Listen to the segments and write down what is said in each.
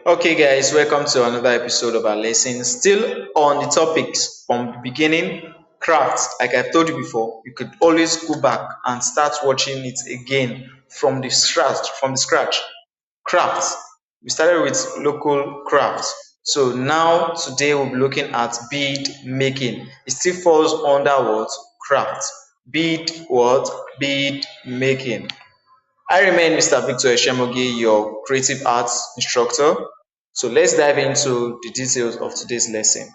Okay, guys, welcome to another episode of our lesson. Still on the topics from the beginning, craft. Like I've told you before, you could always go back and start watching it again from the scratch. Craft. We started with local craft. So now today we'll be looking at bead making. It still falls under what? Craft. Bead what? Bead making. I remain Mr. Victor Eshemogi, your creative arts instructor. So let's dive into the details of today's lesson.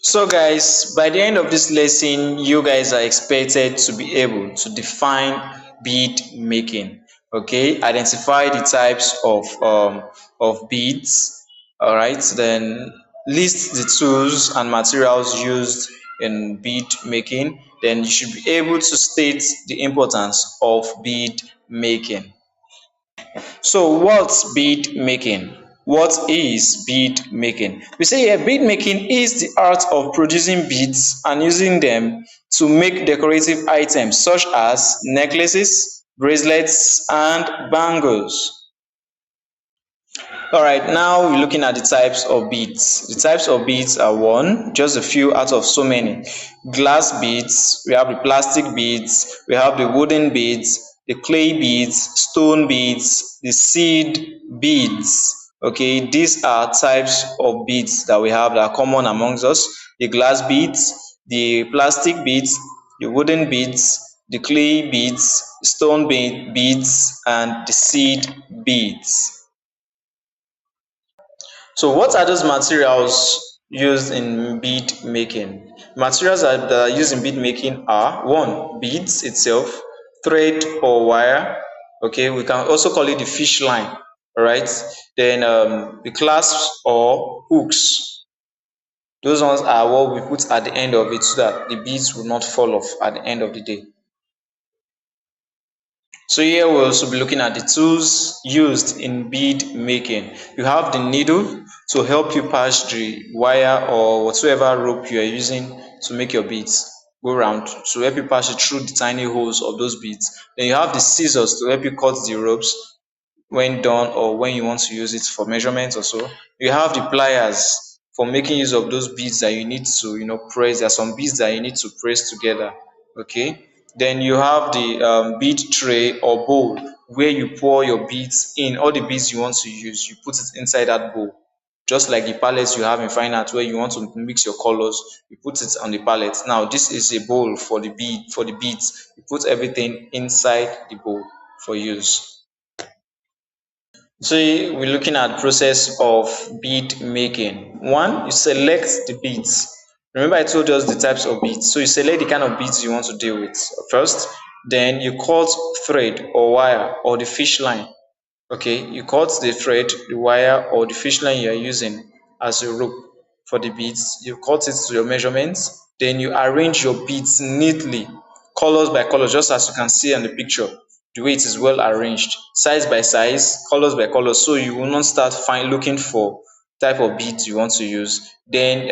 So guys, by the end of this lesson, you guys are expected to be able to define bead making. Okay, identify the types of beads. All right, then list the tools and materials used in bead making. Then you should be able to state the importance of bead making. So what's bead making? What is bead making? We say here bead making is the art of producing beads and using them to make decorative items such as necklaces, bracelets, and bangles. Alright, now we're looking at the types of beads. The types of beads are one, just a few out of so many. Glass beads, we have the plastic beads, we have the wooden beads, the clay beads, stone beads, the seed beads. Okay, these are types of beads that we have that are common amongst us. The glass beads, the plastic beads, the wooden beads, the clay beads, stone beads, and the seed beads. So what are those materials used in bead making? Materials that are used in bead making are one, beads itself, thread or wire. Okay, we can also call it the fish line. All right, then the clasps or hooks. Those ones are what we put at the end of it so that the beads will not fall off at the end of the day. So here we'll also be looking at the tools used in bead making. You have the needle to help you pass the wire or whatsoever rope you are using to make your beads go round, to help you pass it through the tiny holes of those beads. Then you have the scissors to help you cut the ropes when done or when you want to use it for measurements or so. You have the pliers for making use of those beads that you need to press. There are some beads that you need to press together. Okay, then you have the bead tray or bowl where you pour your beads in. All the beads you want to use, you put it inside that bowl, just like the palettes you have in fine art where you want to mix your colors, you put it on the palette. Now this is a bowl for the beads. You put everything inside the bowl for use. So we're looking at process of bead making. One, you select the beads. Remember I told us the types of beads. So you select the kind of beads you want to deal with first. Then you cut thread or wire or the fish line. Okay, you cut the thread, the wire or the fish line you are using as a rope for the beads. You cut it to your measurements. Then you arrange your beads neatly, colors by color, just as you can see in the picture. The way it is well arranged, size by size, colors by color, so you will not start looking for type of beads you want to use. Then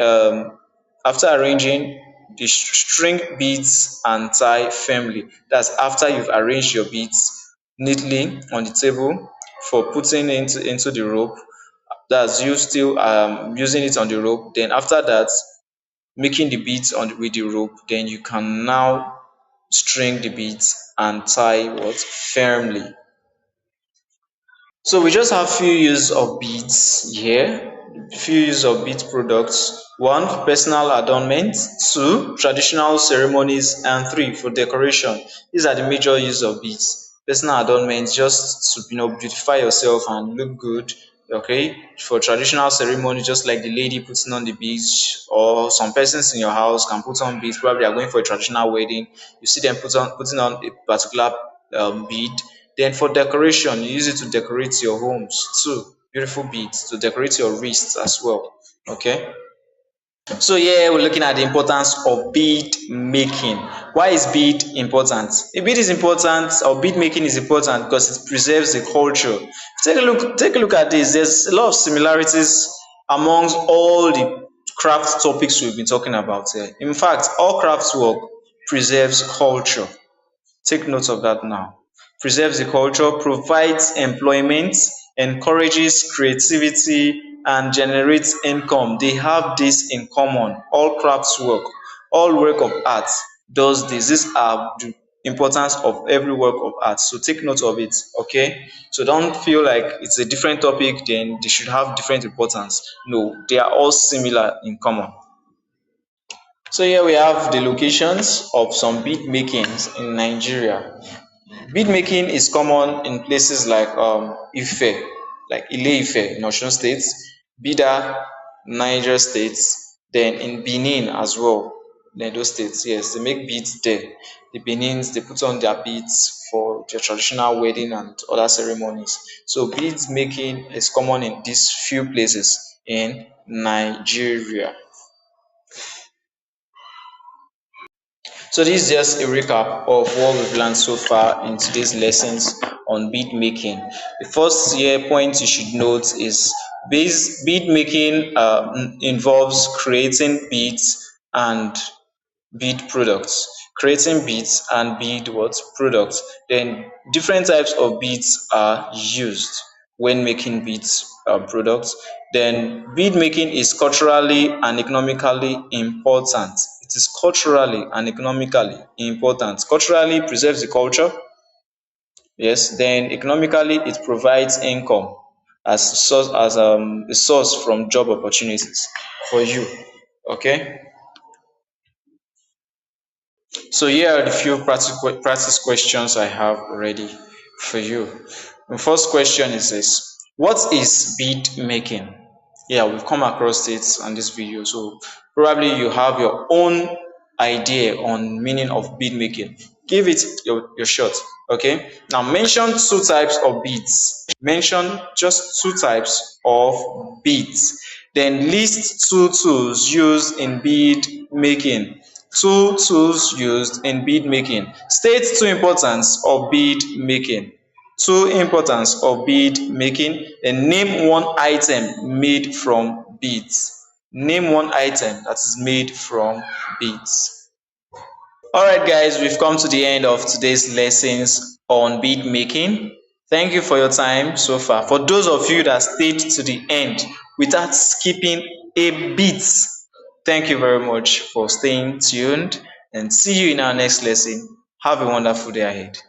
after arranging, the string beads and tie firmly. That's after you've arranged your beads neatly on the table for putting into the rope. That's you still using it on the rope. Then after that, making the beads with the rope. Then you can now string the beads and tie what firmly. So we just have few use of beads here, few use of bead products. One, personal adornment. Two, traditional ceremonies. And three, for decoration. These are the major use of beads. Personal adornment, just to beautify yourself and look good. Okay, for traditional ceremony, just like the lady putting on the beads, or some persons in your house can put on beads. Probably are going for a traditional wedding. You see them putting on a particular bead. Then for decoration, you use it to decorate your homes too. Beautiful beads to decorate your wrists as well. Okay. So here we're looking at the importance of bead making. Why is bead important? A bead is important, or bead making is important because it preserves the culture. Take a look at this. There's a lot of similarities amongst all the craft topics we've been talking about here. In fact, all craft work preserves culture. Take note of that now. Preserves the culture, provides employment, encourages creativity, and generates income. They have this in common. All crafts work, all work of art does this. These are the importance of every work of art. So take note of it, okay? So don't feel like it's a different topic, then they should have different importance. No, they are all similar in common. So here we have the locations of some bead makings in Nigeria. Bead making is common in places like Ife, like Ile-Ife in Osun State, Bida, Niger State, then in Benin as well, in Edo State. Yes, they make beads there. The Benins, they put on their beads for their traditional wedding and other ceremonies. So beads making is common in these few places in Nigeria. So this is just a recap of what we've learned so far in today's lessons on bead making. The first here point you should note is bead making involves creating beads and bead products. Creating beads and bead what products. Then different types of beads are used when making beads products. Then bead making is culturally and economically important. It is culturally and economically important. Culturally preserves the culture, yes. Then economically it provides income as a source from job opportunities for you. Okay. So here are the few practice questions I have already for you. The first question is this: what is bead making? Yeah, we've come across it on this video, so probably you have your own idea on meaning of bead making. Give it your shot. Okay. Now mention two types of beads. Mention just two types of beads. Then list two tools used in bead making. Two tools used in bead making. State two importance of bead making. Two importance of bead making. Then name one item made from beads. Name one item that is made from beads. Alright guys, we've come to the end of today's lessons on bead making. Thank you for your time so far. For those of you that stayed to the end without skipping a beat, thank you very much for staying tuned, and see you in our next lesson. Have a wonderful day ahead.